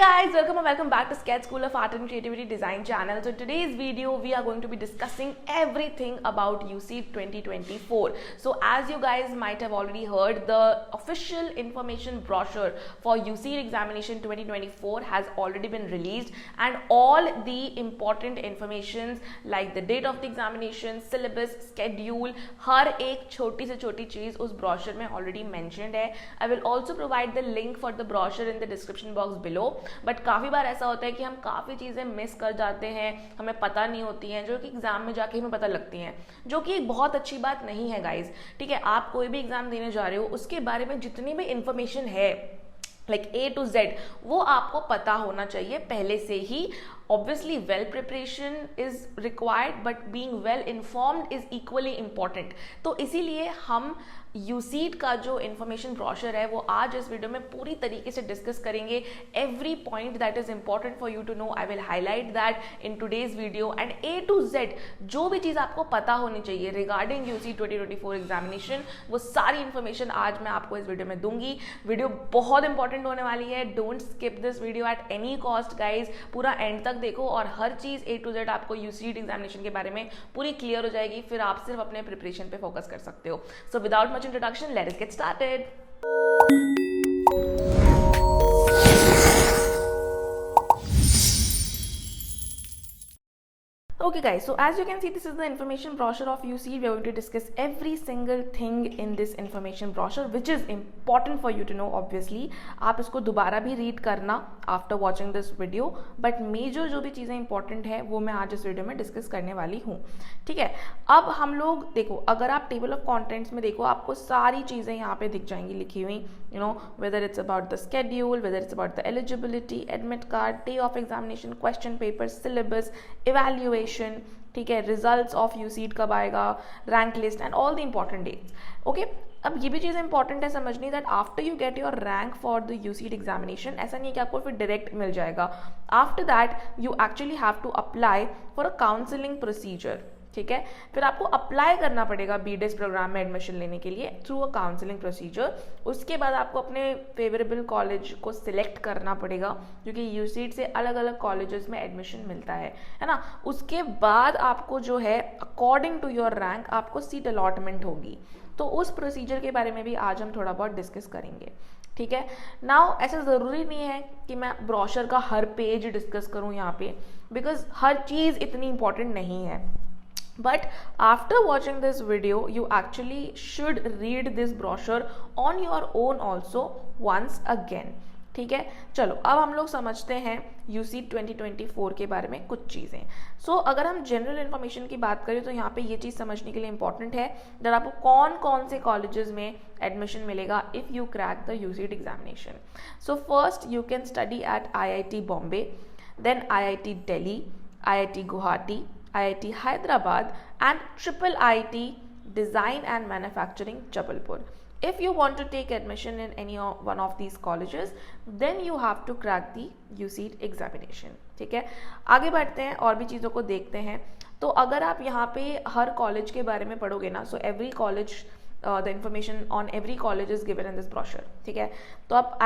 guys, welcome and welcome back to Sketch School of Art and Creativity Design channel. So in today's video we are going to be discussing everything about UC 2024. So as you guys might have already heard, the official information brochure for UC examination 2024 has already been released, and all the important informations like the date of the examination, syllabus, schedule, हर एक छोटी से छोटी चीज उस brochure में already mentioned है. I will also provide the link for the brochure in the description box below. But काफ़ी बार ऐसा होता है कि हम काफ़ी चीज़ें मिस कर जाते हैं, हमें पता नहीं होती हैं, जो कि एग्जाम में जाके हमें पता लगती हैं, जो कि एक बहुत अच्छी बात नहीं है गाइज. ठीक है, आप कोई भी एग्जाम देने जा रहे हो, उसके बारे में जितनी भी इंफॉर्मेशन है लाइक A to Z वो आपको पता होना चाहिए पहले से ही. Obviously well preparation is required but being well informed is equally important. तो इसीलिए हम यूसीट का जो इन्फॉर्मेशन ब्रोशर है वो आज इस वीडियो में पूरी तरीके से डिस्कस करेंगे. Every point that is important for you to know I will highlight that in today's video, and A to Z जो भी चीज़ आपको पता होनी चाहिए रिगार्डिंग यूसी 2024 एग्जामिनेशन, वो सारी इन्फॉर्मेशन आज मैं आपको इस वीडियो में दूंगी. वीडियो बहुत इंपॉर्टेंट होने वाली है. Don't skip this video at any cost guys. पूरा एंड तक देखो और हर चीज़ A to Z आपको यूसीट एग्जामिनेशन के बारे में पूरी क्लियर हो जाएगी. फिर आप सिर्फ अपने प्रिपरेशन पे फोकस कर सकते हो. So without introduction, let us get started. Okay guys, so as you can see, this is the information brochure of UC. We are going to discuss every single thing in this information brochure, which is important for you to know obviously. आप इसको दोबारा भी read करना after watching this video, but major जो भी चीज़ें important है वो मैं आज इस वीडियो में डिस्कस करने वाली हूँ. ठीक है, अब हम लोग देखो, अगर आप टेबल ऑफ कॉन्टेंट्स में देखो आपको सारी चीज़ें यहाँ पे दिख जाएंगी लिखी हुई. You know, whether it's about the schedule, whether it's about the eligibility, admit card, day of examination, question paper, syllabus, evaluation, ठीक है, रिजल्ट्स ऑफ यूसीट कब आएगा, rank list and all the important dates. Okay, अब ये भी चीज़ important है समझनी that after you get your rank for the UCEED examination, ऐसा नहीं है कि आपको फिर डायरेक्ट मिल जाएगा. After that you actually have to apply for a counselling procedure. ठीक है, फिर आपको अप्लाई करना पड़ेगा बीडेस प्रोग्राम में एडमिशन लेने के लिए थ्रू अ काउंसलिंग प्रोसीजर. उसके बाद आपको अपने फेवरेबल कॉलेज को सिलेक्ट करना पड़ेगा, क्योंकि यूसीट से अलग अलग कॉलेजेस में एडमिशन मिलता है ना. उसके बाद आपको जो है अकॉर्डिंग टू योर रैंक आपको सीट अलॉटमेंट होगी. तो उस प्रोसीजर के बारे में भी आज हम थोड़ा बहुत डिस्कस करेंगे. ठीक है, नाउ ऐसा ज़रूरी नहीं है कि मैं ब्रोशर का हर पेज डिस्कस करूँ यहाँ पे, बिकॉज हर चीज़ इतनी इंपॉर्टेंट नहीं है. But after watching this video, you actually should read this brochure on your own also once again. ठीक है, चलो अब हम लोग समझते हैं UC 2024 के बारे में कुछ चीज़ें. सो अगर हम जनरल इन्फॉर्मेशन की बात करें तो यहाँ पे ये चीज़ समझने के लिए इंपॉर्टेंट है दैट आपको कौन कौन से कॉलेजेस में एडमिशन मिलेगा if you crack the UCT examination. So first you can study at IIT Bombay, then IIT Delhi, IIT Guwahati, IIT Hyderabad and IIT Design and Manufacturing Jabalpur. If you want to take admission in any one of these colleges, then you have to crack the UCT examination. ठीक है, आगे बढ़ते हैं और भी चीज़ों को देखते हैं. तो अगर आप यहाँ पे हर कॉलेज के बारे में पढ़ोगे ना, so every college the information on every college is given in this brochure. ठीक है, तो आप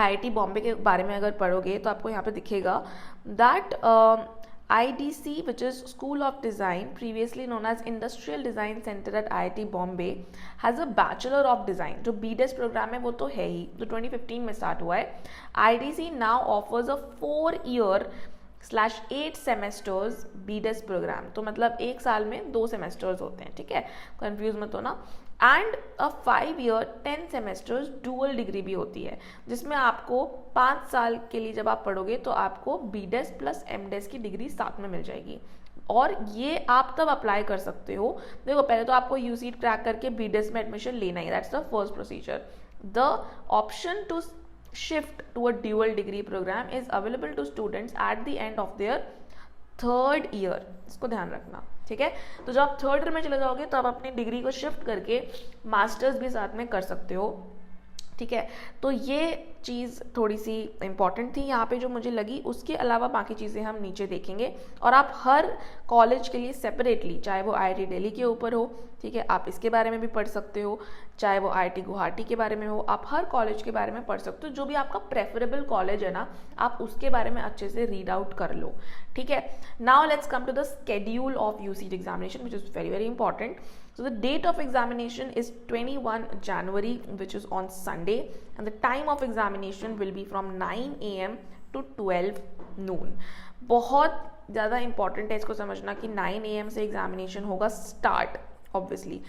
IIT बॉम्बे के बारे में अगर पढ़ोगे तो आपको यहाँ पे दिखेगा that IDC, which is School of Design, previously known as Industrial Design Center at IIT Bombay, has a Bachelor of Design. जो BDES प्रोग्राम है वो तो है ही, जो 2015 में स्टार्ट हुआ है. IDC now offers a 4-year/8 semesters BDES programme. तो मतलब एक साल में 2 सेमेस्टर्स होते हैं. ठीक है, कंफ्यूज मत हो ना. And a 5-year 10 semesters dual degree भी होती है, जिसमें आपको 5 साल के लिए जब आप पढ़ोगे तो आपको BDES प्लस MDES की डिग्री साथ में मिल जाएगी. और ये आप तब अप्लाई कर सकते हो. देखो, पहले तो आपको UCT क्रैक करके BDES में एडमिशन लेना ही, that's the first procedure. The option to shift to a dual degree programme is available to students at the end of their 3rd year. इसको ध्यान रखना. ठीक है, तो जब आप 3rd year में चले जाओगे तो आप अपनी डिग्री को शिफ्ट करके मास्टर्स भी साथ में कर सकते हो. ठीक है, तो ये चीज़ थोड़ी सी इम्पॉर्टेंट थी यहाँ पे जो मुझे लगी। उसके अलावा बाकी चीज़ें हम नीचे देखेंगे, और आप हर कॉलेज के लिए सेपरेटली, चाहे वो IIT दिल्ली के ऊपर हो, ठीक है, आप इसके बारे में भी पढ़ सकते हो, चाहे वो IIT गुवाहाटी के बारे में हो, आप हर कॉलेज के बारे में पढ़ सकते हो। जो भी आपका प्रेफरेबल कॉलेज है ना, आप उसके बारे में अच्छे से रीड आउट कर लो, ठीक है। Now let's come to the schedule of UCET examination, which is very very important. So the date of examination is 21 January, which is on Sunday, and the time of examination will be from 9 AM to 12 noon. बहुत ज़्यादा important है इसको समझना कि 9 AM से examination होगा start. Obviously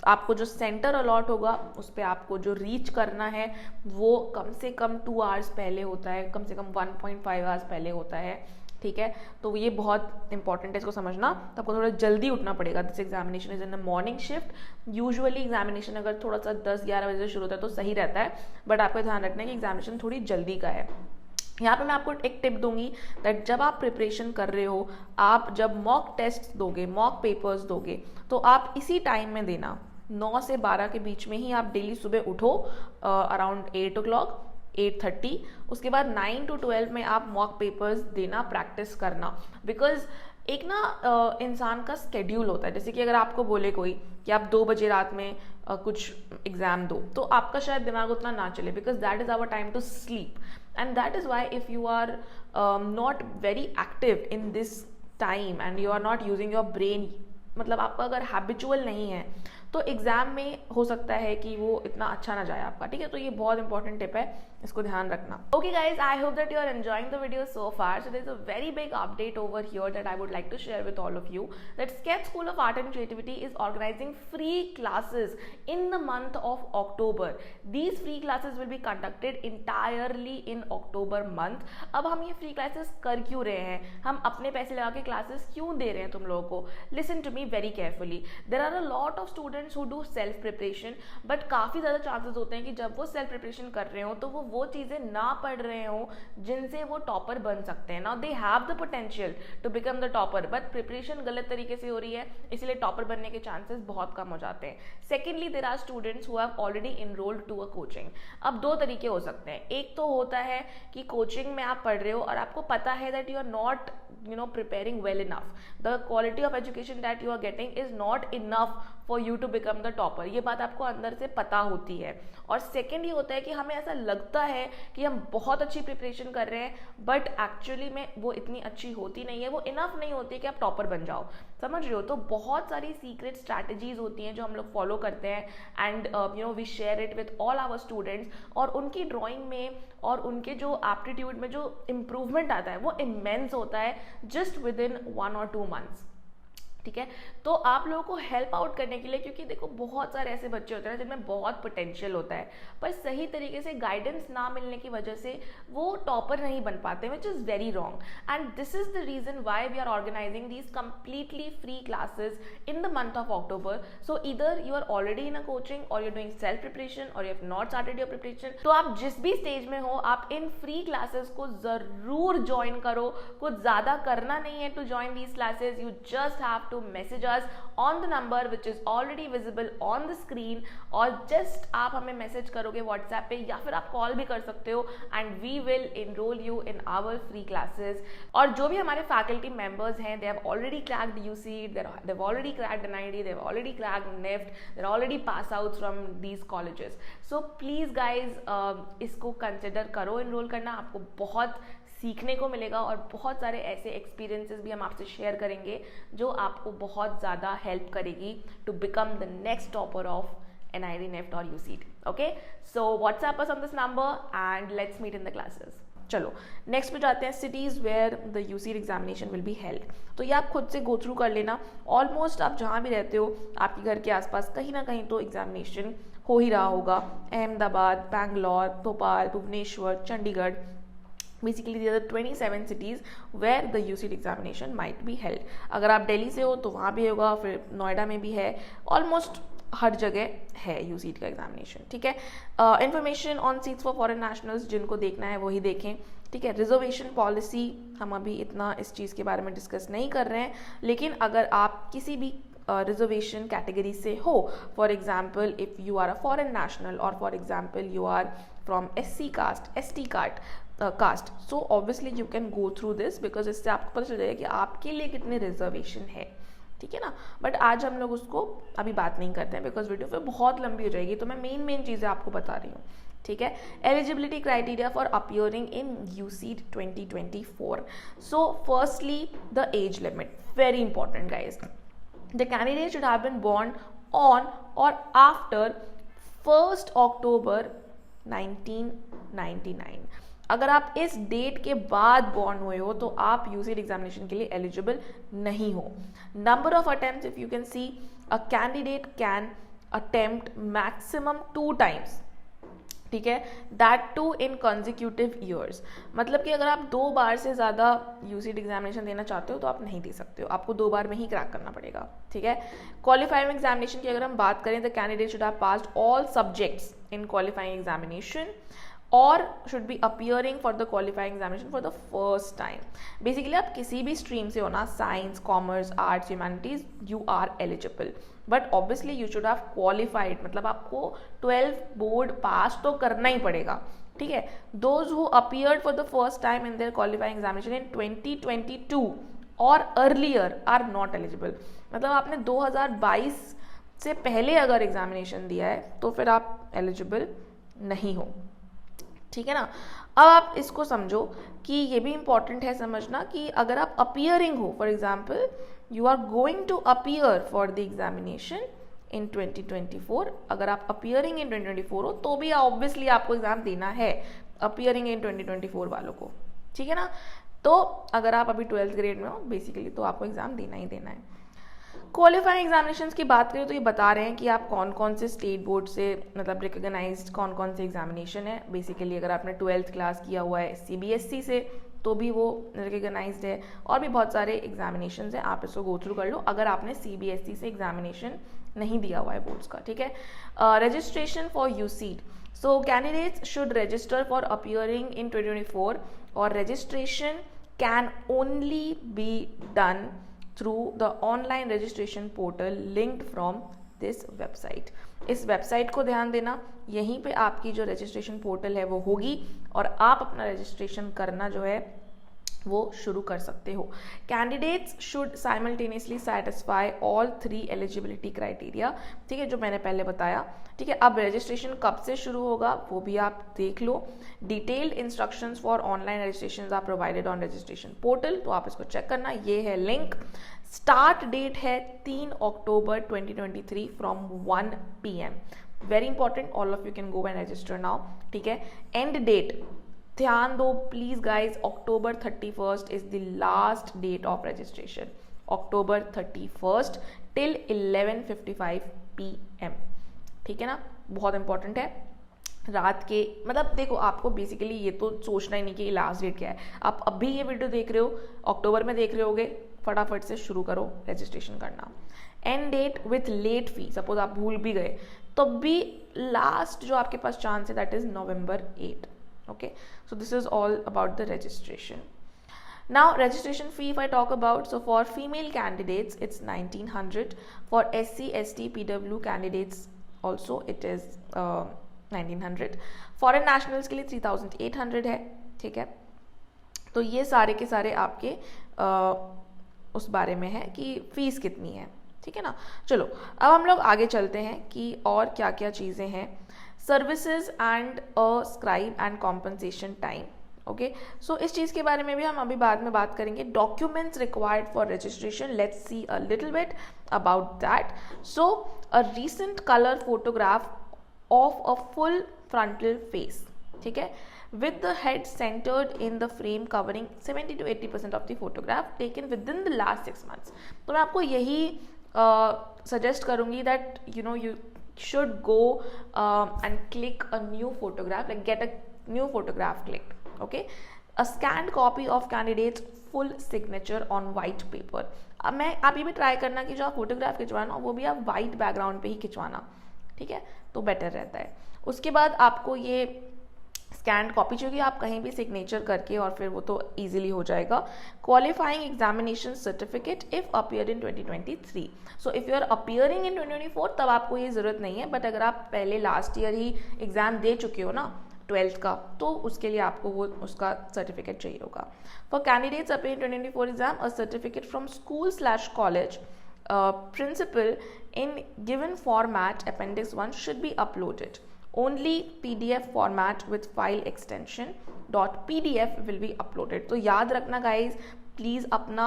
आपको जो सेंटर अलॉट होगा उस पर आपको जो रीच करना है वो कम से कम 2 आवर्स पहले होता है, कम से कम 1.5 आवर्स पहले होता है, ठीक है। तो ये बहुत इंपॉर्टेंट है इसको समझना। तो आपको थोड़ा जल्दी उठना पड़ेगा। This examination is in a morning shift. Usually examination अगर थोड़ा सा 10-11 बजे से शुरू होता है तो सही रहता है, बट आपको ध्यान रखना है कि एग्जामिनेशन थोड़ी जल्दी का है। यहाँ पे मैं आपको एक टिप दूंगी दैट जब आप प्रिपरेशन कर रहे हो, आप जब मॉक टेस्ट दोगे, मॉक पेपर्स दोगे, तो आप इसी टाइम में देना, 9 से 12 के बीच में ही आप डेली सुबह उठो अराउंड 8 o'clock, 8:30. उसके बाद 9 to 12 में आप मॉक पेपर्स देना, प्रैक्टिस करना. बिकॉज एक ना इंसान का स्केड्यूल होता है, जैसे कि अगर आपको बोले कोई कि आप 2 बजे रात में कुछ एग्जाम दो, तो आपका शायद दिमाग उतना ना चले, because that is our time to sleep. And that is why if you are not very active in this time and you are not using your brain, मतलब आपका अगर हैबिचुअल नहीं है तो एग्जाम में हो सकता है कि वो इतना अच्छा ना जाए आपका, ठीक है। तो ये बहुत इंपॉर्टेंट टिप है, इसको ध्यान रखना. Okay guys, I hope that you are enjoying the video so far. So there is a very big update over here that I would like to share with all of you, that sketch school of art and creativity is organising free classes in the month of October. These free classes will be conducted entirely in October month. अब हम ये free classes कर क्यों रहे हैं, हम अपने पैसे लगा के क्लासेस क्यों दे रहे हैं तुम लोगों को? Listen to me very carefully. There are a lot of students who do self preparation, but काफ़ी ज़्यादा चांसेस होते हैं कि जब वो सेल्फ प्रिपरेशन कर रहे हो तो वो चीज़ें ना पढ़ रहे हो जिनसे वो टॉपर बन सकते हैं. Now they have the potential to become the topper, but preparation गलत तरीके से हो रही है, इसलिए टॉपर बनने के चांसेस बहुत कम हो जाते हैं. Secondly, there are students who have already enrolled to a coaching. अब 2 तरीके हो सकते हैं. एक तो होता है कि कोचिंग में आप पढ़ रहे हो और आपको पता है that you are not preparing well enough, the quality of education that you are getting is not enough for you to become the topper. ये बात आपको अंदर से पता होती है. और सेकेंड ये होता है कि हमें ऐसा लगता है कि हम बहुत अच्छी प्रिपरेशन कर रहे हैं, बट एक्चुअली में वो इतनी अच्छी होती नहीं है, वो इनफ नहीं होती कि आप टॉपर बन जाओ. समझ रहे हो? तो बहुत सारी सीक्रेट स्ट्रैटेजीज होती हैं जो हम लोग फॉलो करते हैं, and we share it with all our students. और उनकी ड्राइंग में और उनके जो एप्टीट्यूड में जो इम्प्रूवमेंट आता है वो इमेंस होता है just with in 1 or 2 months. ठीक है, तो आप लोगों को हेल्प आउट करने के लिए, क्योंकि देखो बहुत सारे ऐसे बच्चे होते हैं जिनमें बहुत पोटेंशियल होता है, पर सही तरीके से गाइडेंस ना मिलने की वजह से वो टॉपर नहीं बन पाते, which is very wrong. And this is the reason why we are organising these completely free classes in the month of October. So इधर you are already in a coaching और you are doing self preparation और you have not started your preparation, तो आप जिस भी stage में हो आप इन फ्री क्लासेस को जरूर ज्वाइन करो. कुछ ज़्यादा करना नहीं है to join these classes. You just have to message us on the number which is already visible on the screen, और just आप हमें मैसेज करोगे व्हाट्सएप पे या फिर आप कॉल भी कर सकते हो, and we will enroll you in our free classes. और जो भी हमारे फैकल्टी मेंबर्स हैं, they have already cracked UCET, they've already cracked NIT, they've already cracked NIFT, they're already pass outs from these colleges. So please guys, इसको consider करो enroll करना. आपको बहुत सीखने को मिलेगा और बहुत सारे ऐसे एक्सपीरियंसेस भी हम आपसे शेयर करेंगे जो आपको बहुत ज़्यादा हेल्प करेगी to become the next topper of NIT, NIFT और UCET. Okay, so WhatsApp us on this number and let's meet in the classes. चलो नेक्स्ट पे जाते हैं, cities where the UCET examination will be held. तो ये आप खुद से गो थ्रू कर लेना. ऑलमोस्ट आप जहाँ भी रहते हो आपके घर के आसपास कहीं ना कहीं तो एग्जामिनेशन हो ही रहा होगा. Ahmedabad, Bangalore, Bhopal, Bhubaneswar, Chandigarh, basically these are the 27 cities where the UCET examination might be held. अगर आप दिल्ली से हो तो वहाँ भी होगा, फिर नोएडा में भी है, ऑलमोस्ट हर जगह है UCET का एग्जामिनेशन. ठीक है, information on seats for foreign nationals, जिनको देखना है वही देखें. ठीक है, रिजर्वेशन पॉलिसी हम अभी इतना इस चीज़ के बारे में डिस्कस नहीं कर रहे हैं, लेकिन अगर आप किसी भी रिजर्वेशन कैटेगरी से हो, for example if you are a foreign national और for example you are from SC caste, ST caste, so obviously you can go through this because इससे आपको पता चल जाएगा कि आपके लिए कितनी रिजर्वेशन है, ठीक है ना। बट आज हम लोग उसको अभी बात नहीं करते हैं बिकॉज वीडियो फिर बहुत लंबी हो जाएगी, तो मैं मेन चीज़ें आपको बता रही हूँ, ठीक है। Eligibility criteria for appearing in USEED 2024. So firstly the age limit, very important guys. The candidate should have been born on or after 1st October 1999. अगर आप इस डेट के बाद बॉर्न हुए हो तो आप UCEED एग्जामिनेशन के लिए एलिजिबल नहीं हो. Number of attempts, if you can see, a candidate can attempt maximum 2 times, ठीक है, that two in consecutive years. मतलब कि अगर आप 2 बार से ज़्यादा UCEED एग्जामिनेशन देना चाहते हो तो आप नहीं दे सकते हो, आपको 2 बार में ही क्रैक करना पड़ेगा, ठीक है. क्वालिफाइंग एग्जामिनेशन की अगर हम बात करें, the candidate should have passed all subjects in qualifying examination और should be appearing for the qualifying examination for the first time. Basically आप किसी भी स्ट्रीम से हो ना, science, commerce, arts, humanities, you are eligible, but obviously you should have qualified, मतलब आपको 12 board पास तो करना ही पड़ेगा, ठीक है. Those who appeared for the first time in their qualifying examination in 2022 और अर्लियर आर नॉट एलिजिबल. मतलब आपने 2022 से पहले अगर एग्जामिनेशन दिया है तो फिर आप एलिजिबल नहीं हो, ठीक है ना. अब आप इसको समझो कि ये भी इंपॉर्टेंट है समझना कि अगर आप अपीयरिंग हो, for example you are going to appear for the examination in 2024, अगर आप अपीयरिंग इन 2024 हो तो भी ऑब्वियसली आपको एग्जाम देना है अपीयरिंग इन 2024 वालों को, ठीक है ना. तो अगर आप अभी 12th ग्रेड में हो बेसिकली तो आपको एग्जाम देना ही देना है. क्वालिफाइंग एग्जामिनेशंस की बात करें तो ये बता रहे हैं कि आप कौन कौन से स्टेट बोर्ड से मतलब रिकॉग्नाइज्ड कौन कौन से एग्जामिनेशन है. बेसिकली अगर आपने 12th क्लास किया हुआ है CBSE से तो भी वो रिकॉग्नाइज्ड है, और भी बहुत सारे एग्जामिनेशन है, आप इसको गो थ्रू कर लो अगर आपने CBSE से एग्जामिनेशन नहीं दिया हुआ है बोर्ड्स का, ठीक है. Registration for UCEED, so candidates should register for appearing in 2024 और registration can only be done through the online registration portal linked from this website. इस वेबसाइट को ध्यान देना, यहीं पे आपकी जो रजिस्ट्रेशन पोर्टल है वो होगी और आप अपना रजिस्ट्रेशन करना जो है वो शुरू कर सकते हो. Candidates should simultaneously satisfy all 3 eligibility criteria, ठीक है, जो मैंने पहले बताया, ठीक है. अब रजिस्ट्रेशन कब से शुरू होगा वो भी आप देख लो. Detailed instructions for online registration are provided on registration portal, तो आप इसको चेक करना, ये है लिंक. स्टार्ट डेट है 3 October 2023 from 1 PM. Very important, all of you can go and register now, ठीक है. एंड डेट ध्यान दो please guys, October 31st is the last date of registration. October 31st till 11:55 PM, ठीक है ना. बहुत important है. रात के मतलब देखो, आपको बेसिकली ये तो सोचना ही नहीं कि लास्ट डेट क्या है. आप अभी ये वीडियो देख रहे हो, अक्टूबर में देख रहे होगे, फटाफट से शुरू करो रजिस्ट्रेशन करना. And date with late fee, suppose आप भूल भी गए तो भी लास्ट जो आपके पास चांस है that is November 8. Okay, so this is all about the registration. Now registration fee if I talk about, so for female candidates it's 1900, for SC ST PW candidates also it is 1900, foreign nationals के लिए 3800 है, ठीक है. तो ये सारे के सारे आपके उस बारे में है कि फीस कितनी है, ठीक है ना. चलो अब हम लोग आगे चलते हैं कि और क्या क्या चीज़ें हैं. Services and scribe and compensation time, okay. So इस चीज़ के बारे में भी हम अभी बाद में बात करेंगे. Documents required for registration, let's see a little bit about that. So a recent colour photograph of a full frontal face, ठीक है, with the head centered in the frame covering 70 to 80% of the photograph taken within the last 6 months. तो मैं आपको यही suggest करूँगी that you know you should go and click a new photograph, like get a new photograph clicked, okay. A scanned copy of candidate's full signature on white paper. अब आप ये भी try करना कि जो आप फोटोग्राफ खिंचवाना वो भी आप वाइट बैकग्राउंड पे ही खिंचवाना, ठीक है, तो बेटर रहता है. उसके बाद आपको ये स्कैन कॉपी चाहिए, आप कहीं भी सिग्नेचर करके और फिर वो तो इजीली हो जाएगा. Qualifying examination certificate if appear in 2023. So if you are appearing in 2024 तब आपको ये ज़रूरत नहीं है, बट अगर आप पहले लास्ट ईयर ही एग्ज़ाम दे चुके हो ना 12th का, तो उसके लिए आपको वो उसका सर्टिफिकेट चाहिए होगा. For candidates appearing 2024 exam, a certificate from school college principal in given format appendix 1 should be uploaded. Only PDF format with file extension .pdf will be uploaded. तो याद रखना गाइज, प्लीज़ अपना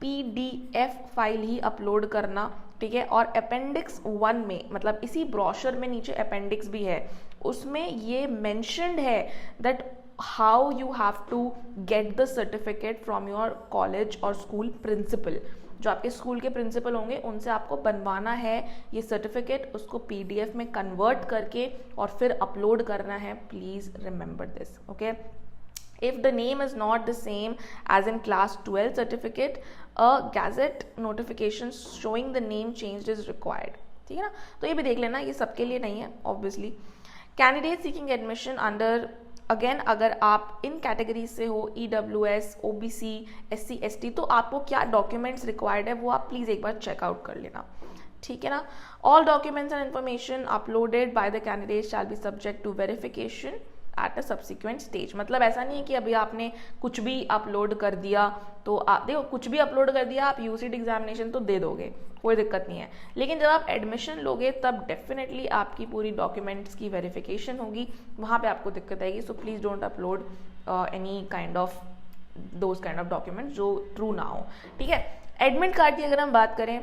PDF फाइल ही upload करना, ठीक है. और appendix 1 में, मतलब इसी ब्रोशर में नीचे अपेंडिक्स भी है, उसमें ये मेंशन्ड है that how you have to get the certificate from your college और स्कूल प्रिंसिपल. जो आपके स्कूल के प्रिंसिपल होंगे उनसे आपको बनवाना है ये सर्टिफिकेट, उसको PDF में कन्वर्ट करके और फिर अपलोड करना है. Please remember this, okay. If the name is not the same as in class 12 certificate, a gazette notification showing the name changed is required. ठीक है ना. तो ये भी देख लेना, ये सबके लिए नहीं है obviously. Candidate seeking admission under, again अगर आप इन कैटेगरी से हो, EWS, OBC, SC, ST, तो आपको क्या डॉक्यूमेंट्स रिक्वायर्ड है वो आप प्लीज़ एक बार चेकआउट कर लेना, ठीक है ना. All documents and information uploaded by the candidate shall be subject to verification at a subsequent stage. मतलब ऐसा नहीं है कि अभी आपने कुछ भी अपलोड कर दिया तो आप देखो, कुछ भी अपलोड कर दिया आप UCET एग्जामिनेशन तो दे दोगे, कोई दिक्कत नहीं है. लेकिन जब आप एडमिशन लोगे तब डेफिनेटली आपकी पूरी डॉक्यूमेंट्स की वेरिफिकेशन होगी, वहाँ पे आपको दिक्कत आएगी. So please don't upload any kind of those kind of documents जो ट्रू ना हो, ठीक है. एडमिट कार्ड की अगर हम बात करें,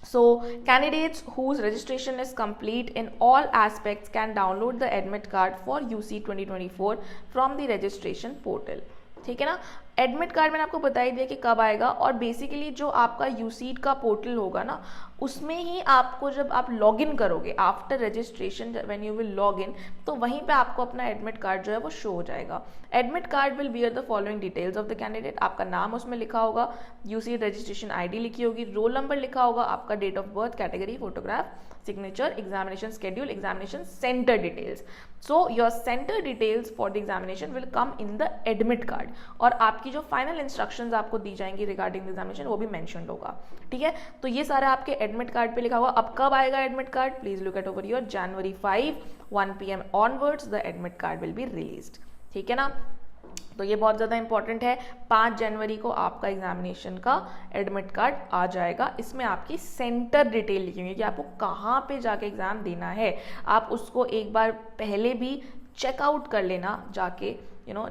so candidates whose registration is complete in all aspects can download the admit card for UCET 2024 from the registration portal. ठीक है ना. एडमिट कार्ड मैंने आपको बता ही दिया कि कब आएगा, और बेसिकली जो आपका UCET का पोर्टल होगा ना, उसमें ही आपको जब आप लॉग इन करोगे after registration, when you will log in, तो वहीं पे आपको अपना एडमिट कार्ड जो है वो शो हो जाएगा. Admit card will bear the following details of the candidate. आपका नाम उसमें लिखा होगा, UCET रजिस्ट्रेशन ID लिखी होगी, रोल नंबर लिखा होगा, आपका date of birth, category, photograph, signature, examination schedule, examination centre details. So your centre details for the examination will come in the admit card, और आपकी जो फाइनल इंस्ट्रक्शंस आपको दी जाएंगी रिगार्डिंग द एग्जामिनेशन वो भी मेंशन्ड होगा, ठीक है. तो ये सारा आपके एडमिट कार्ड पे लिखा हुआ. अब कब आएगा admit card, please look at over your January 5, 1 PM onwards the admit card will be released, ठीक है ना. तो ये बहुत ज़्यादा इंपॉर्टेंट है. 5 जनवरी को आपका एग्जामिनेशन का एडमिट कार्ड आ जाएगा. इसमें आपकी सेंटर डिटेल लिखी हुई है कि आपको कहाँ पे जाके एग्ज़ाम देना है. आप उसको एक बार पहले भी चेकआउट कर लेना जाके,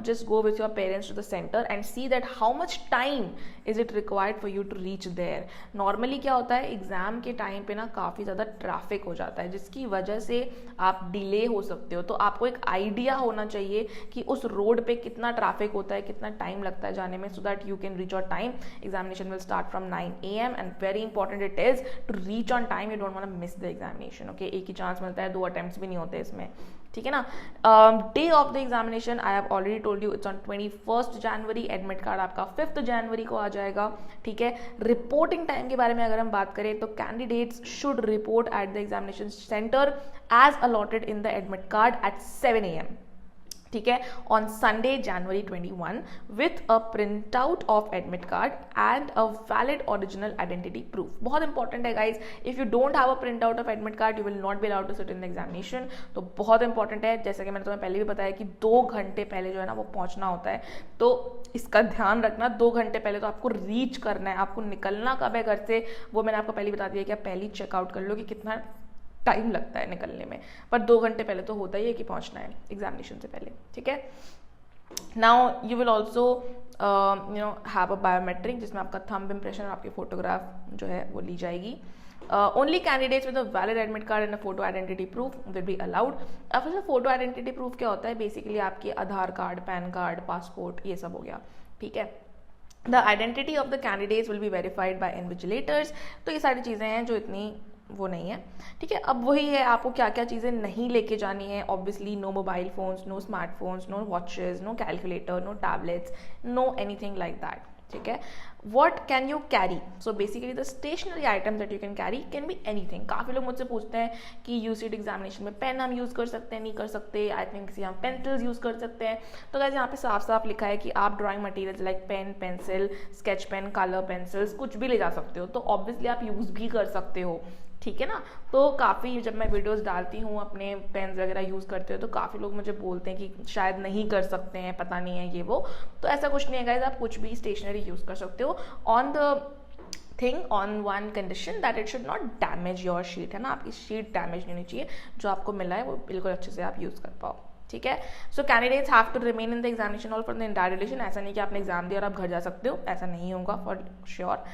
just go with your parents to the center and see that how much time is it required for you to reach there. Normally क्या होता है, एग्जाम के टाइम पे ना काफ़ी ज़्यादा ट्रैफिक हो जाता है, जिसकी वजह से आप डिले हो सकते हो. तो आपको एक आइडिया होना चाहिए कि उस रोड पे कितना ट्रैफिक होता है, कितना टाइम लगता है जाने में, so that you can reach on time. Examination will start from 9 AM and very important it is to reach on time. You don't want to miss the examination, okay. एक ही chance मिलता है, 2 attempts भी नहीं होते इसमें, ठीक है ना. Day of the examination I have already told you, it's on 21 January. Admit card आपका 5 जनवरी को आ जाएगा, ठीक है. रिपोर्टिंग टाइम के बारे में अगर हम बात करें तो candidates should report at the examination centre as allotted in the admit card at 7 AM, ठीक है, on Sunday January 21 with a print out of admit card and a valid original identity proof. बहुत important है guys, if you don't have a print out of admit card you will not be allowed to sit in the examination. तो बहुत important है, जैसे कि मैंने तुम्हें पहले भी बताया कि 2 घंटे पहले जो है ना वो पहुंचना होता है. तो इसका ध्यान रखना, 2 घंटे पहले तो आपको रीच करना है. आपको निकलना कब है घर से वो मैंने आपको पहले बता दिया कि आप पहले ही चेकआउट कर लो कि कितना टाइम लगता है निकलने में, पर 2 घंटे पहले तो होता ही है कि पहुंचना है एग्जामिनेशन से पहले, ठीक है. Now you will also have a biometric, जिसमें आपका थंब इम्प्रेशन और आपकी फोटोग्राफ जो है वो ली जाएगी. Only candidates with a valid admit card and a photo identity proof will be allowed. अब फिर फोटो आइडेंटिटी प्रूफ क्या होता है, बेसिकली आपके आधार कार्ड, पैन कार्ड, पासपोर्ट, ये सब हो गया, ठीक है. The identity of the candidates will be verified bye invigilators. तो ये सारी चीज़ें हैं जो इतनी वो नहीं है, ठीक है. अब वही है, आपको क्या क्या चीज़ें नहीं लेके जानी है. Obviously no mobile phones, no smartphones, no watches, no calculator, no tablets, no anything like that, ठीक है. What can you carry? So basically the stationery items that you can carry can be anything. काफ़ी लोग मुझसे पूछते हैं कि UCD examination में pen हम यूज़ कर सकते हैं, नहीं कर सकते. आई थिंक हम पेंसिल्स यूज़ कर सकते हैं. तो गाइस यहाँ पे साफ साफ लिखा है कि आप drawing materials like pen, pencil, sketch pen, colour pencils कुछ भी ले जा सकते हो. तो ऑब्वियसली आप यूज़ भी कर सकते हो, ठीक है ना. तो काफ़ी जब मैं वीडियोस डालती हूँ अपने पेन्स वगैरह यूज़ करते हो तो काफ़ी लोग मुझे बोलते हैं कि शायद नहीं कर सकते हैं, पता नहीं है ये वो. तो ऐसा कुछ नहीं है गाइस, आप कुछ भी स्टेशनरी यूज़ कर सकते हो on the thing on one condition that it should not damage your sheet, है ना. आपकी शीट डैमेज नहीं होनी चाहिए, जो आपको मिला है वो बिल्कुल अच्छे से आप यूज़ कर पाओ, ठीक है. So candidates have to remain in the examination hall for the entire duration. ऐसा नहीं कि आपने एग्जाम दिया और आप घर जा सकते हो, ऐसा नहीं होगा फॉर श्योर,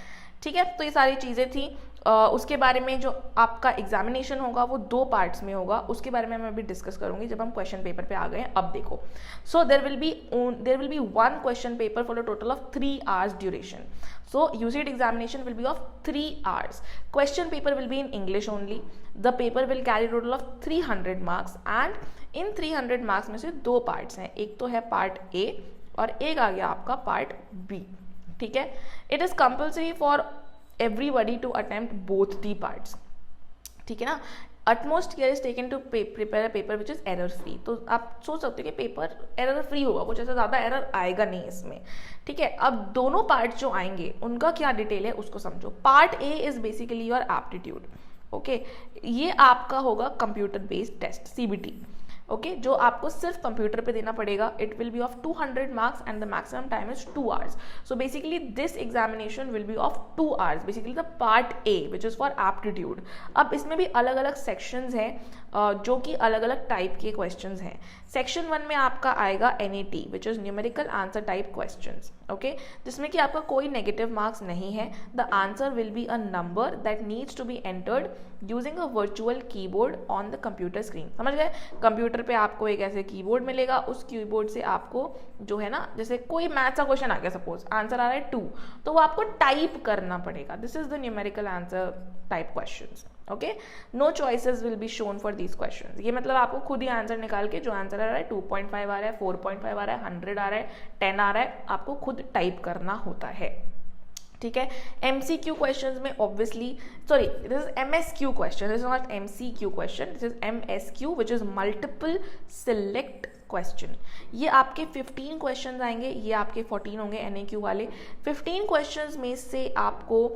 ठीक है. तो ये सारी चीज़ें थी. उसके बारे में जो आपका एग्जामिनेशन होगा वो 2 पार्ट्स में होगा, उसके बारे में मैं अभी डिस्कस करूंगी जब हम क्वेश्चन पेपर पे आ गए हैं. अब देखो, so there will be 1 question paper for a total of 3 hours duration. So UCET examination will be of 3 hours. Question paper will be in English only. The paper will carry total of 300 marks and in 300 marks में से 2 parts हैं. एक तो है part A और एक आ गया आपका पार्ट B, ठीक है. It is compulsory for everybody to attempt both the parts, ठीक है ना. utmost care is taken to prepare a paper which is error free. तो आप सोच सकते हो कि पेपर एरर फ्री होगा, कुछ ऐसा ज़्यादा एरर आएगा नहीं इसमें, ठीक है. अब दोनों पार्ट जो आएंगे उनका क्या डिटेल है उसको समझो. Part A is basically your aptitude, okay. ये आपका होगा computer based test, CBT, okay, जो आपको सिर्फ कंप्यूटर पे देना पड़ेगा. It will be of 200 marks and the maximum time is 2 hours. So basically this examination will be of 2 hours, basically the part A which is for aptitude. अब इसमें भी अलग अलग सेक्शंस हैं जो कि अलग अलग टाइप के क्वेश्चंस हैं. सेक्शन 1 में आपका आएगा NAT which is numerical answer type questions, okay, जिसमें कि आपका कोई नेगेटिव मार्क्स नहीं है. The answer will be a number that needs to be entered using a virtual keyboard on the computer screen. समझ गए. कंप्यूटर पे आपको एक ऐसे कीबोर्ड मिलेगा, उस कीबोर्ड से आपको जो है ना, जैसे कोई मैथ्स का क्वेश्चन आ गया, सपोज आंसर आ रहा है 2, तो वो आपको टाइप करना पड़ेगा. This is the numerical answer type questions, okay. No choices will be shown for these questions. ये मतलब आपको खुद ही आंसर निकाल के जो आंसर आ रहा है 2.5 आ रहा है, 4.5 आ रहा है, 100 आ रहा है, 10 आ रहा है, आपको खुद टाइप करना होता है, ठीक है. MCQ क्वेश्चंस में obviously, sorry, this is MSQ question, this is not MCQ question, this is MSQ which is multiple select question. ये आपके 15 क्वेश्चंस आएंगे, ये आपके 14 होंगे NAQ वाले. 15 क्वेश्चंस में से आपको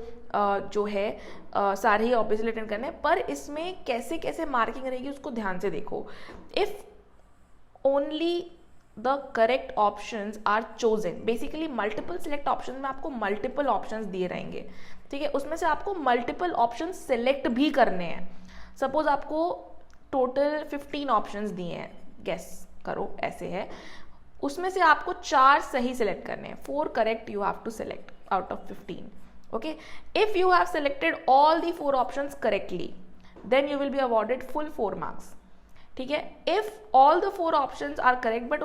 जो है सारे ही ऑब्वियसली अटेंड करने हैं, पर इसमें कैसे कैसे मार्किंग रहेगी उसको ध्यान से देखो. If only the correct options are chosen, basically multiple select option में आपको मल्टीपल ऑप्शंस दिए रहेंगे, ठीक है. उसमें से आपको मल्टीपल ऑप्शन सिलेक्ट भी करने हैं. सपोज आपको टोटल 15 ऑप्शंस दिए हैं, गेस करो ऐसे है, उसमें से आपको 4 सही सिलेक्ट करने हैं. 4 correct you have to select out of 15, okay. If you have selected all the 4 options correctly then you will be awarded full 4 marks, ठीक है. If all the 4 options are correct but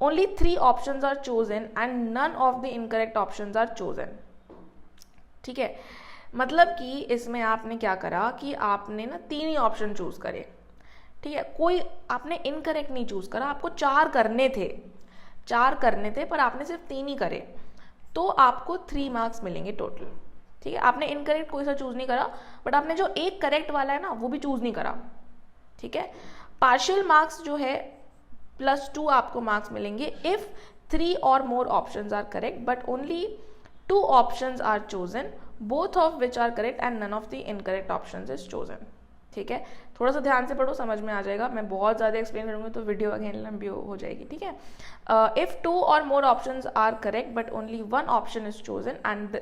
only 3 options are chosen and none of the incorrect options are chosen, ठीक है. मतलब कि इसमें आपने क्या करा कि आपने ना 3 ही ऑप्शन चूज करे, ठीक है. कोई आपने इनकरेक्ट नहीं चूज करा, आपको 4 करने थे पर आपने सिर्फ 3 ही करे, तो आपको 3 मार्क्स मिलेंगे टोटल, ठीक है. आपने इनकरेक्ट कोई सा चूज नहीं करा, बट आपने जो एक करेक्ट वाला है ना वो भी चूज नहीं करा, ठीक है. पार्शियल मार्क्स जो है +2 आपको मार्क्स मिलेंगे if 3 or more options are correct but only 2 options are chosen, both of which are correct and none of the incorrect options is chosen, ठीक है. थोड़ा सा ध्यान से पढ़ो, समझ में आ जाएगा. मैं बहुत ज़्यादा एक्सप्लेन करूँगी तो वीडियो अगेन लंबी हो जाएगी, ठीक है. If 2 or more options are correct but only 1 option is chosen and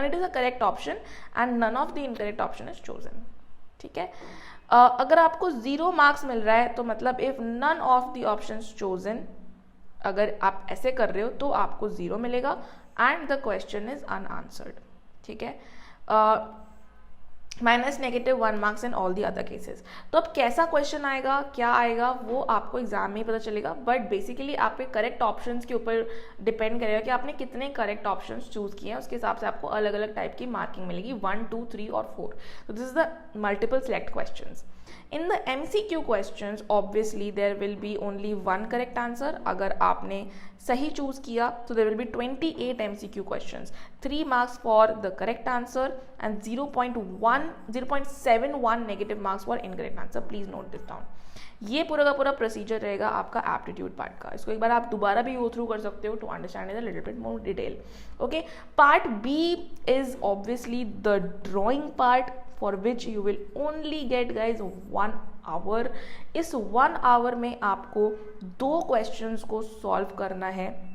it is a correct option and none of the incorrect option is chosen, ठीक है. अगर आपको 0 मार्क्स मिल रहा है तो मतलब if none of the options chosen, अगर आप ऐसे कर रहे हो तो आपको 0 मिलेगा and the question is unanswered, ठीक है. -(-1) marks in all the other cases. तो अब कैसा क्वेश्चन आएगा, क्या आएगा, वो आपको एग्जाम में ही पता चलेगा. बट बेसिकली आपके करेक्ट ऑप्शंस के ऊपर डिपेंड करेगा कि आपने कितने करेक्ट ऑप्शंस चूज किए हैं, उसके हिसाब से आपको अलग अलग टाइप की मार्किंग मिलेगी, 1, 2, 3 और 4. तो this is the multiple select questions. In the MCQ questions obviously there will be only one correct answer. अगर आपने सही चूज किया तो there will be 28 MCQ questions, 3 marks for the correct answer and 0.71 negative marks for incorrect answer. Please note this down. ये पूरा का पूरा procedure रहेगा आपका एप्टीट्यूड पार्ट का. इसको एक बार आप दोबारा भी गो थ्रू कर सकते हो to understand in a little bit more detail. Okay, part B is obviously the drawing part for which you will only get guys 1 hour. इस 1 आवर में आपको 2 क्वेश्चंस को सॉल्व करना है.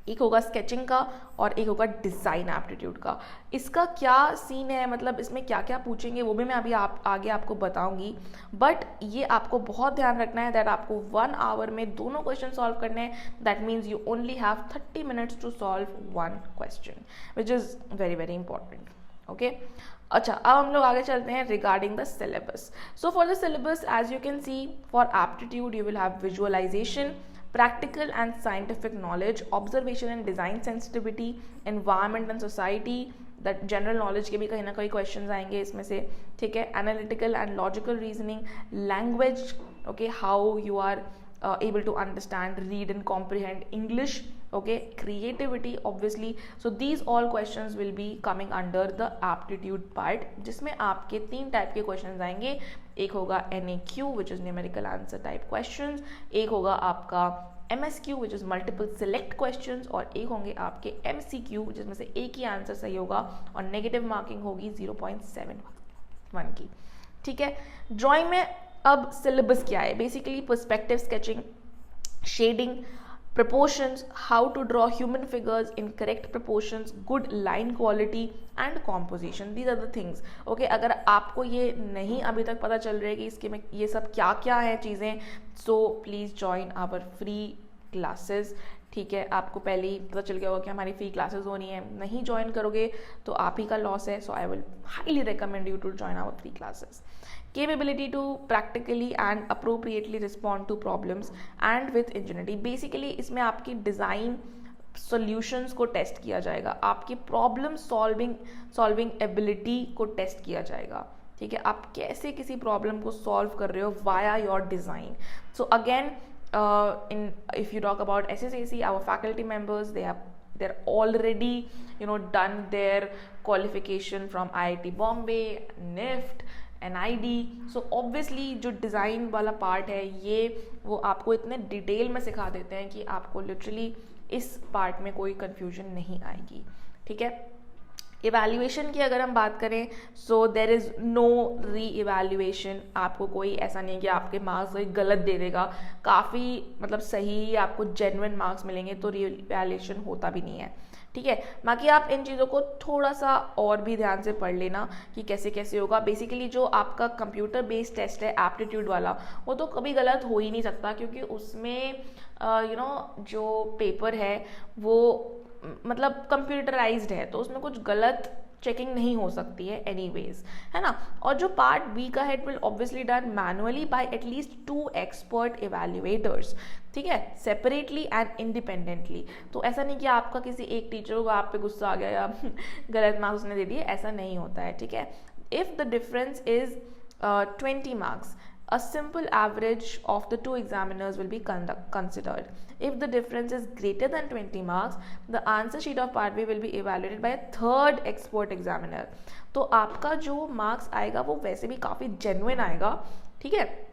एक होगा स्केचिंग का और एक होगा डिज़ाइन एप्टीट्यूड का. इसका क्या सीन है, मतलब इसमें क्या क्या पूछेंगे वो भी मैं अभी आगे आपको बताऊंगी. बट ये आपको बहुत ध्यान रखना है दैट आपको 1 आवर में दोनों क्वेश्चन सॉल्व करने हैं. That means you only have 30 minutes to solve 1 question which is very very important. Okay, अच्छा अब हम लोग आगे चलते हैं regarding the syllabus. So for the syllabus as you can see for aptitude you will have visualization, practical and scientific knowledge, observation and design sensitivity, environment and society. That general knowledge के भी कहीं ना कहीं questions आएंगे इसमें से. ठीक है, analytical and logical reasoning, language, okay, how you are able to understand, read and comprehend English, okay, creativity obviously. So these all questions will be coming under the aptitude part, जिसमें आपके 3 type के questions आएंगे. एक होगा NAQ which is numerical answer type questions, एक होगा आपका MSQ which is multiple select questions, और एक होंगे आपके MCQ जिसमें से एक ही आंसर सही होगा और नेगेटिव मार्किंग होगी 0.71 की. ठीक है, ड्राइंग में अब सिलेबस क्या है? Basically perspective sketching, shading, proportions, how to draw human figures in correct proportions, good line quality and composition. These are the things. Okay, अगर आपको ये नहीं अभी तक पता चल रहा है कि इसके में ये सब क्या क्या है चीज़ें, so please join our free classes. ठीक है, आपको पहले ही पता चल गया होगा कि हमारी फ्री क्लासेस हो रही हैं. नहीं ज्वाइन करोगे तो आप ही का लॉस है. So I will highly recommend you to join our free classes. Capability to practically and appropriately respond to problems and with ingenuity. Basically इसमें आपकी डिज़ाइन सॉल्यूशंस को टेस्ट किया जाएगा, आपकी प्रॉब्लम सॉल्विंग एबिलिटी को टेस्ट किया जाएगा. ठीक है, आप कैसे किसी प्रॉब्लम को सॉल्व कर रहे हो via your design. So again if you talk about SSAC, our faculty members, they're already done their qualification from IIT Bombay, NIFT, NID. So obviously जो डिज़ाइन वाला पार्ट है ये वो आपको इतने डिटेल में सिखा देते हैं कि आपको लिटरली इस पार्ट में कोई कन्फ्यूजन नहीं आएगी. ठीक है, इवैल्यूएशन की अगर हम बात करें सो देर इज़ नो री इवैल्यूएशन. आपको कोई ऐसा नहीं है कि आपके मार्क्स कोई गलत दे देगा. काफ़ी मतलब सही आपको जेन्युइन मार्क्स मिलेंगे, तो री इवैल्यूएशन होता भी नहीं है. ठीक है, बाकी आप इन चीज़ों को थोड़ा सा और भी ध्यान से पढ़ लेना कि कैसे कैसे होगा. बेसिकली जो आपका कंप्यूटर बेस्ड टेस्ट है एप्टीट्यूड वाला, वो तो कभी गलत हो ही नहीं सकता, क्योंकि उसमें जो पेपर है वो मतलब कंप्यूटराइज्ड है, तो उसमें कुछ गलत चेकिंग नहीं हो सकती है एनीवेज, है ना. और जो पार्ट बी का है it will obviously done manually bye at least 2 expert evaluators. ठीक है, सेपरेटली एंड इंडिपेंडेंटली. तो ऐसा नहीं कि आपका किसी एक टीचर को आप पे गुस्सा आ गया या गलत मार्क्स उसने दे दिए, ऐसा नहीं होता है. ठीक है, if the difference is 20 marks, a simple average of the 2 examiners will be considered. If the difference is greater than 20 marks, the answer sheet of part B will be evaluated by a 3rd expert examiner. तो आपका जो marks आएगा वो वैसे भी काफ़ी genuine आएगा. ठीक है,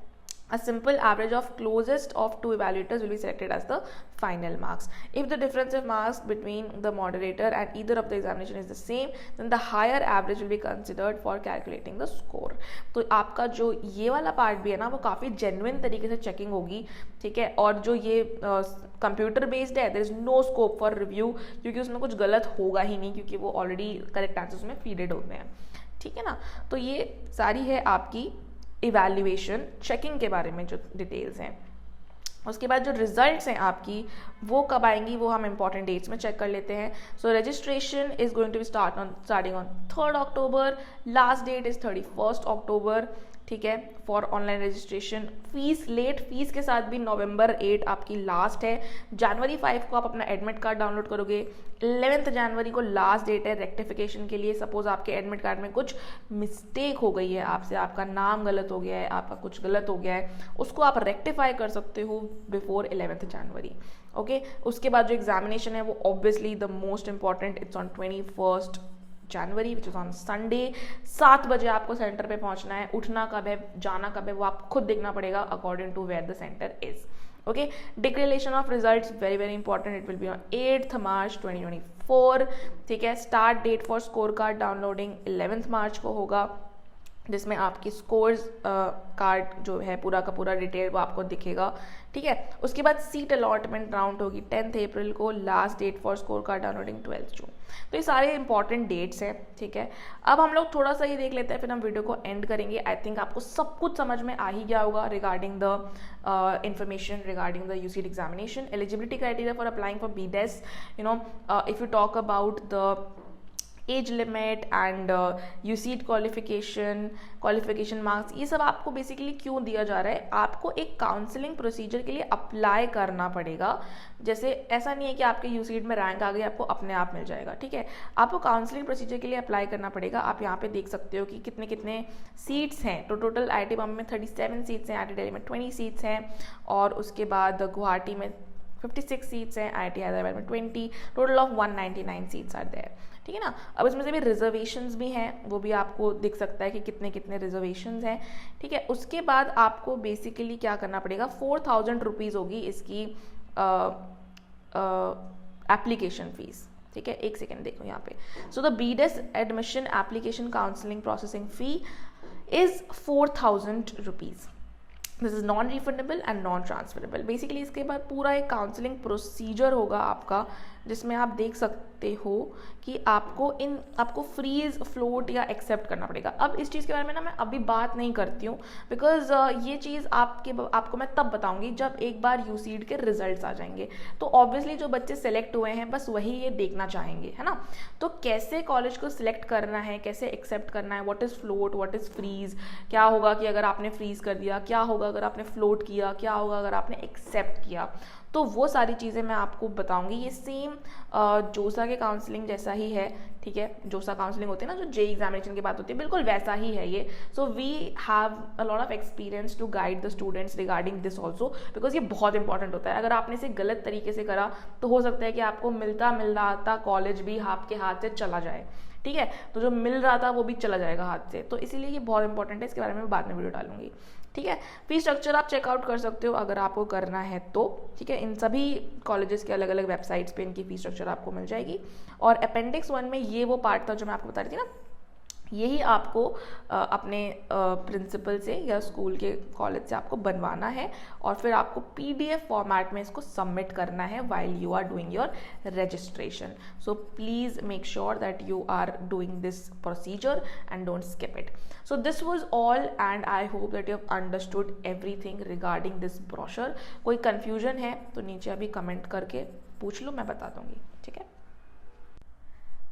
a simple average of closest of 2 evaluators will be selected as the final marks. If the difference of marks between the moderator and either of the examination is the same, then the higher average will be considered for calculating the score. तो आपका जो ये वाला part भी है ना वो काफ़ी जेन्युइन तरीके से चेकिंग होगी. ठीक है, और जो ये कंप्यूटर बेस्ड है, there is no scope for review, क्योंकि उसमें कुछ गलत होगा ही नहीं, क्योंकि वो ऑलरेडी करेक्ट आंसर्स में फीडेड होते हैं. ठीक है ना, तो ये सारी है आपकी इवैल्यूएशन चेकिंग के बारे में जो डिटेल्स हैं. उसके बाद जो रिजल्ट्स हैं आपकी वो कब आएंगी वो हम इंपॉर्टेंट डेट्स में चेक कर लेते हैं. So registration is going to be starting on 3rd October. Last date is 31st October. ठीक है, for online registration. Fees, late fees के साथ भी November 8 आपकी लास्ट है। January 5 को आप अपना एडमिट कार्ड डाउनलोड करोगे। 11 जनवरी को लास्ट डेट है रेक्टिफिकेशन के लिए। सपोज आपके एडमिट कार्ड में कुछ मिस्टेक हो गई है, आपसे आपका नाम गलत हो गया है, आपका कुछ गलत हो गया है, उसको आप रेक्टिफाई कर सकते हो बिफोर 11 जनवरी। ओके, उसके बाद जो एग्जामिनेशन है वो obviously the most important, it's on 21 January which is on Sunday. 7 बजे आपको सेंटर पे पहुंचना है। उठना कब है, जाना कब है, वो आपको खुद देखना पड़ेगा according to where the centre is. Okay, declaration of results very very important, it will be on 8 March 2024। ठीक है, start date for score card downloading 11 March को होगा, जिसमें आपकी स्कोर्स कार्ड जो है पूरा का पूरा डिटेल वो आपको दिखेगा। ठीक है, उसके बाद सीट अलॉटमेंट राउंड होगी 10 अप्रैल को। Last date for score card downloading 12 June. तो ये सारे इंपॉर्टेंट डेट्स हैं। ठीक है, अब हम लोग थोड़ा सा ही देख लेते हैं, फिर हम वीडियो को एंड करेंगे। आई थिंक आपको सब कुछ समझ में आ ही गया होगा regarding the information regarding the UCEED examination. Eligibility criteria for applying for BDES, you know, if you talk about the age limit and UCEED qualification marks, ये सब आपको बेसिकली क्यों दिया जा रहा है, आपको एक काउंसलिंग प्रोसीजर के लिए अप्लाई करना पड़ेगा। जैसे ऐसा नहीं है कि आपके यूसीट में रैंक आ गई आपको अपने आप मिल जाएगा। ठीक है, आपको काउंसलिंग प्रोसीजर के लिए अप्लाई करना पड़ेगा। आप यहाँ पे देख सकते हो कि कितने कितने सीट्स हैं। तो टोटल IIT बॉम्बे में 37 सीट्स हैं, IIT दिल्ली में 20 सीट्स हैं, और उसके बाद गुवाहाटी में 56 सीट्स हैं, IIT हैदराबाद में 20, total of 199 seats are there. ठीक है ना। अब इसमें से भी रिजर्वेशंस भी हैं, वो भी आपको दिख सकता है कि कितने कितने रिजर्वेशंस हैं। ठीक है, उसके बाद आपको बेसिकली क्या करना पड़ेगा, 4000 रुपीज़ होगी इसकी एप्लीकेशन फीस। ठीक है, एक सेकेंड देखो यहाँ पे। So the BDES admission application counselling processing fee is 4000 rupees. This is non refundable and non transferable. Basically इसके बाद पूरा एक काउंसलिंग प्रोसीजर होगा आपका, जिसमें आप देख सकते हो कि आपको फ्रीज, फ्लोट या एक्सेप्ट करना पड़ेगा। अब इस चीज़ के बारे में ना मैं अभी बात नहीं करती हूँ, बिकॉज ये चीज़ आपको मैं तब बताऊंगी जब एक बार यूसीट के रिजल्ट्स आ जाएंगे। तो ऑब्वियसली जो बच्चे सेलेक्ट हुए हैं बस वही ये देखना चाहेंगे, है ना। तो कैसे कॉलेज को सिलेक्ट करना है, कैसे एक्सेप्ट करना है, what is float, what is freeze, क्या होगा कि अगर आपने फ्रीज कर दिया, क्या होगा अगर आपने फ्लोट किया, क्या होगा अगर आपने एक्सेप्ट किया, तो वो सारी चीज़ें मैं आपको बताऊंगी। ये सेम जोसा के काउंसलिंग जैसा ही है। ठीक है, जोसा काउंसलिंग होते हैं ना जो JEE एग्जामिनेशन की बात होती है, बिल्कुल वैसा ही है ये। So we have a lot of experience to guide the students regarding this also, because ये बहुत इंपॉर्टेंट होता है। अगर आपने इसे गलत तरीके से करा तो हो सकता है कि आपको मिलता कॉलेज भी आपके हाथ से चला जाए। ठीक है, तो जो मिल रहा था वो भी चला जाएगा हाथ से। तो इसीलिए ये बहुत इंपॉर्टेंट है, इसके बारे में मैं बाद में वीडियो डालूंगी। ठीक है, फी स्ट्रक्चर आप चेकआउट कर सकते हो अगर आपको करना है तो। ठीक है, इन सभी कॉलेजेस के अलग अलग वेबसाइट्स पे इनकी फी स्ट्रक्चर आपको मिल जाएगी। और अपेंडिक्स 1 में ये वो पार्ट था जो मैं आपको बता रही थी ना, यही आपको अपने प्रिंसिपल से या स्कूल के कॉलेज से आपको बनवाना है, और फिर आपको PDF फॉर्मेट में इसको सबमिट करना है while you are doing your registration. So please make sure that you are doing this procedure and don't skip it. So this was all and I hope that you have understood everything regarding this brochure. कोई confusion है तो नीचे अभी comment करके पूछ लो, मैं बता दूंगी। ठीक है,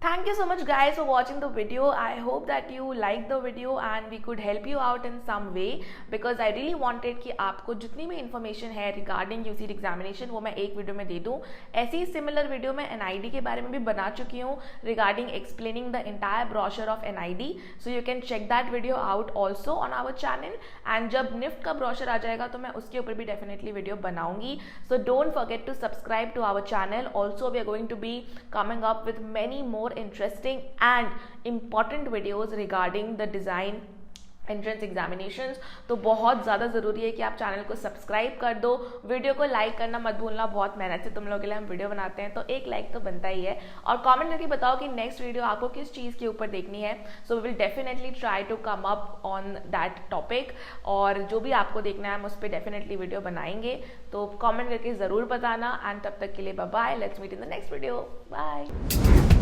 thank you so much guys for watching the video. I hope that you liked the video and we could help you out in some way, because I really wanted कि आपको जितनी भी information है regarding UCET examination वो मैं एक video में दे दूँ। ऐसी सिमिलर वीडियो मैं NID के बारे में भी बना चुकी हूँ regarding explaining the entire brochure of NID, so you can check that video out also on our channel। and जब NIFT का brochure आ जाएगा तो मैं उसके ऊपर भी definitely वीडियो बनाऊंगी। so don't forget to subscribe to our channel। also we are going to be coming up with many more interesting and important videos regarding the design entrance examinations. तो बहुत ज़्यादा ज़रूरी है कि आप चैनल को subscribe कर दो, वीडियो को लाइक करना मत भूलना। बहुत मेहनत से तुम लोगों के लिए हम वीडियो बनाते हैं, तो एक लाइक तो बनता ही है। और कमेंट करके बताओ कि नेक्स्ट वीडियो आपको किस चीज़ के ऊपर देखनी है। So we will definitely try to come up on that topic, और जो भी आपको देखना है हम उस पर डेफिनेटली वीडियो बनाएंगे। तो कॉमेंट करके ज़रूर बताना, एंड तब तक के लिए bye bye. Let's meet in the next video. Bye.